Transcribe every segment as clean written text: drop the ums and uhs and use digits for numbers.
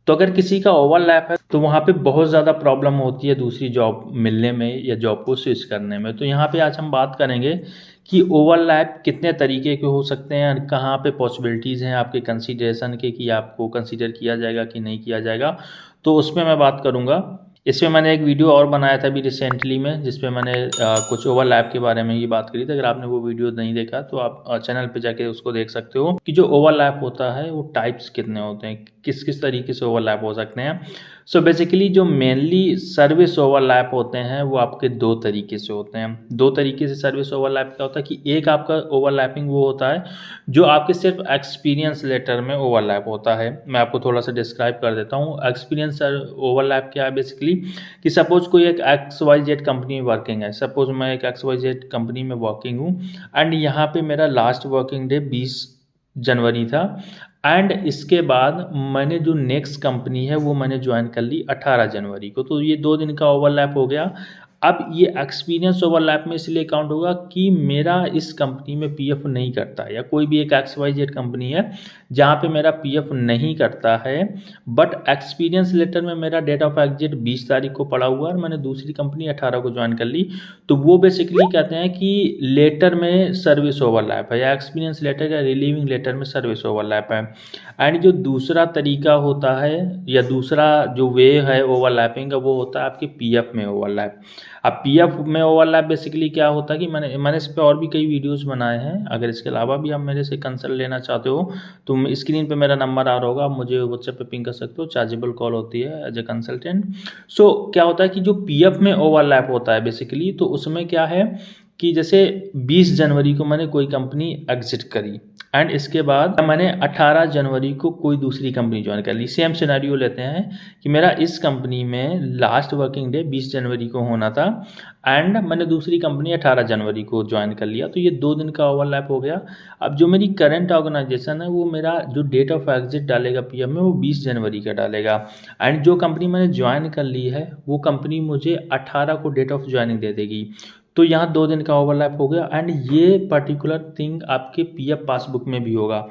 तो अगर किसी का ओवरलैप है तो वहाँ पे बहुत ज़्यादा प्रॉब्लम होती है दूसरी जॉब मिलने में या जॉब को स्विच करने में। तो यहाँ पे आज हम बात करेंगे कि ओवरलैप कितने तरीके के हो सकते हैं, कहाँ पे पॉसिबिलिटीज़ हैं आपके कंसीडरेशन के कि आपको कंसीडर किया जाएगा कि नहीं किया जाएगा, तो उसमें मैं बात करूँगा। इसमें मैंने एक वीडियो और बनाया था अभी रिसेंटली में, जिसपे मैंने कुछ ओवरलैप के बारे में ये बात करी थी। अगर आपने वो वीडियो नहीं देखा तो आप चैनल पे जाके उसको देख सकते हो कि जो ओवरलैप होता है वो टाइप्स कितने होते हैं, किस किस तरीके से ओवरलैप हो सकते हैं। सो बेसिकली जो मेनली सर्विस ओवरलैप होते हैं वो आपके दो तरीके से होते हैं। दो तरीके से सर्विस ओवरलैप क्या होता है कि एक आपका ओवरलैपिंग वो होता है जो आपके सिर्फ एक्सपीरियंस लेटर में ओवरलैप होता है। मैं आपको थोड़ा सा डिस्क्राइब कर देता हूँ। एक्सपीरियंस ओवरलैप क्या है बेसिकली कि सपोज कोई एक XYZ कंपनी में वर्किंग है। सपोज मैं एक XYZ कंपनी में वर्किंग हूँ एंड यहाँ पे मेरा लास्ट वर्किंग डे 20 जनवरी था एंड इसके बाद मैंने जो नेक्स्ट कंपनी है वो मैंने ज्वाइन कर ली 18 जनवरी को। तो ये 2 दिन का ओवरलैप हो गया। अब ये एक्सपीरियंस ओवरलैप में इसलिए काउंट होगा कि मेरा इस कंपनी में पीएफ नहीं करता, या कोई भी एक XYZ कंपनी है जहाँ पे मेरा पीएफ नहीं करता है, बट एक्सपीरियंस लेटर में मेरा डेट ऑफ एग्जिट 20 तारीख को पड़ा हुआ है और मैंने दूसरी कंपनी 18 को ज्वाइन कर ली। तो वो बेसिकली कहते हैं कि लेटर में सर्विस ओवरलैप है, या एक्सपीरियंस लेटर या रिलीविंग लेटर में सर्विस ओवरलैप है। एंड जो दूसरा तरीका होता है या दूसरा जो वे है ओवरलैपिंग का, वो होता है आपके पीएफ में ओवरलैप। अब पीएफ में ओवरलैप बेसिकली क्या होता है कि मैंने इस पर और भी कई वीडियोस बनाए हैं। अगर इसके अलावा भी आप मेरे से कंसल्ट लेना चाहते हो तो स्क्रीन पे मेरा नंबर आ रहा होगा, आप मुझे व्हाट्सएप पे पिंग कर सकते हो। चार्जेबल कॉल होती है एज ए कंसल्टेंट। सो क्या होता है कि जो पीएफ में ओवरलैप होता है बेसिकली, तो उसमें क्या है कि जैसे 20 जनवरी को मैंने कोई कंपनी एग्जिट करी एंड इसके बाद मैंने 18 जनवरी को कोई दूसरी कंपनी ज्वाइन कर ली। सेम सिनेरियो लेते हैं कि मेरा इस कंपनी में लास्ट वर्किंग डे 20 जनवरी को होना था एंड मैंने दूसरी कंपनी 18 जनवरी को ज्वाइन कर लिया। तो ये 2 दिन का ओवरलैप हो गया। अब जो मेरी करंट ऑर्गेनाइजेशन है वो मेरा जो डेट ऑफ एग्जिट डालेगा पीएफ में वो 20 जनवरी का डालेगा एंड जो कंपनी मैंने ज्वाइन कर ली है वो कंपनी मुझे 18 को डेट ऑफ ज्वाइनिंग दे देगी। तो यहाँ 2 दिन का ओवरलैप हो गया एंड ये पर्टिकुलर थिंग आपके पीएफ पासबुक में भी होगा।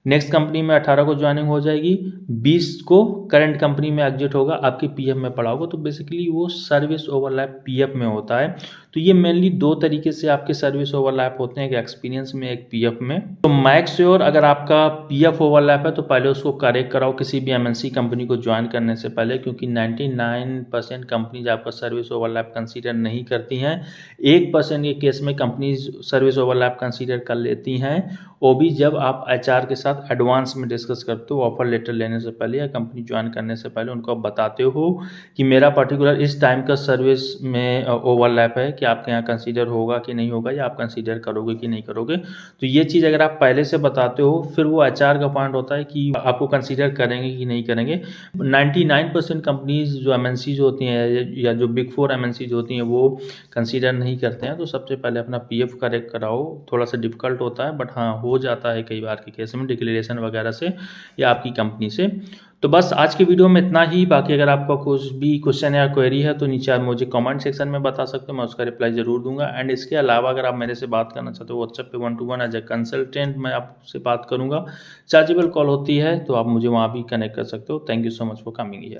नेक्स्ट कंपनी में 18 को ज्वाइनिंग हो जाएगी, 20 को करंट कंपनी में एग्जिट होगा, आपके पीएफ में पड़ा होगा। तो बेसिकली वो सर्विस ओवरलैप पीएफ में होता है। तो ये मेनली 2 तरीके से आपके सर्विस ओवरलैप होते हैं, एक एक्सपीरियंस में, एक पीएफ में। तो मैक श्योर अगर आपका पीएफ ओवरलैप है तो पहले उसको करेक्ट कराओ किसी भी एमएनसी कंपनी को ज्वाइन करने से पहले, क्योंकि 99% कंपनीज आपका सर्विस ओवरलैप कंसीडर नहीं करती हैं। 1% के केस में कंपनीज सर्विस ओवरलैप कंसीडर कर लेती हैं, वो भी जब आप एचआर के साथ एडवांस में डिस्कस करते हो, ऑफर लेटर लेने से पहले या कंपनी ज्वाइन करने से पहले उनको आप बताते हो कि मेरा पर्टिकुलर इस टाइम का सर्विस में ओवरलैप है, कि आपके यहाँ कंसीडर होगा कि नहीं होगा, या आप कंसीडर करोगे कि नहीं करोगे। तो ये चीज़ अगर आप पहले से बताते हो, फिर वो एचआर का पॉइंट होता है कि आपको कंसीडर करेंगे कि नहीं करेंगे। 99% कंपनीज जो एमएनसीज होती हैं या जो बिग 4 एमएनसीज होती हैं वो कंसीडर नहीं करते हैं। तो सबसे पहले अपना पीएफ करेक्ट कराओ। थोड़ा सा डिफिकल्ट होता है बट हाँ हो जाता है कई बार के केस में, डिक्लेरेशन वगैरह से या आपकी कंपनी से। तो बस आज के वीडियो में इतना ही। बाकी अगर आपका कुछ भी क्वेश्चन या क्वेरी है तो नीचे आप मुझे कमेंट सेक्शन में बता सकते हो, मैं उसका रिप्लाई जरूर दूंगा। एंड इसके अलावा अगर आप मेरे से बात करना चाहते हो व्हाट्सएप पे 1-to-1 एज ए कंसल्टेंट मैं आपसे बात करूंगा। चार्जेबल कॉल होती है तो आप मुझे वहाँ भी कनेक्ट कर सकते हो। Thank you so much for coming here.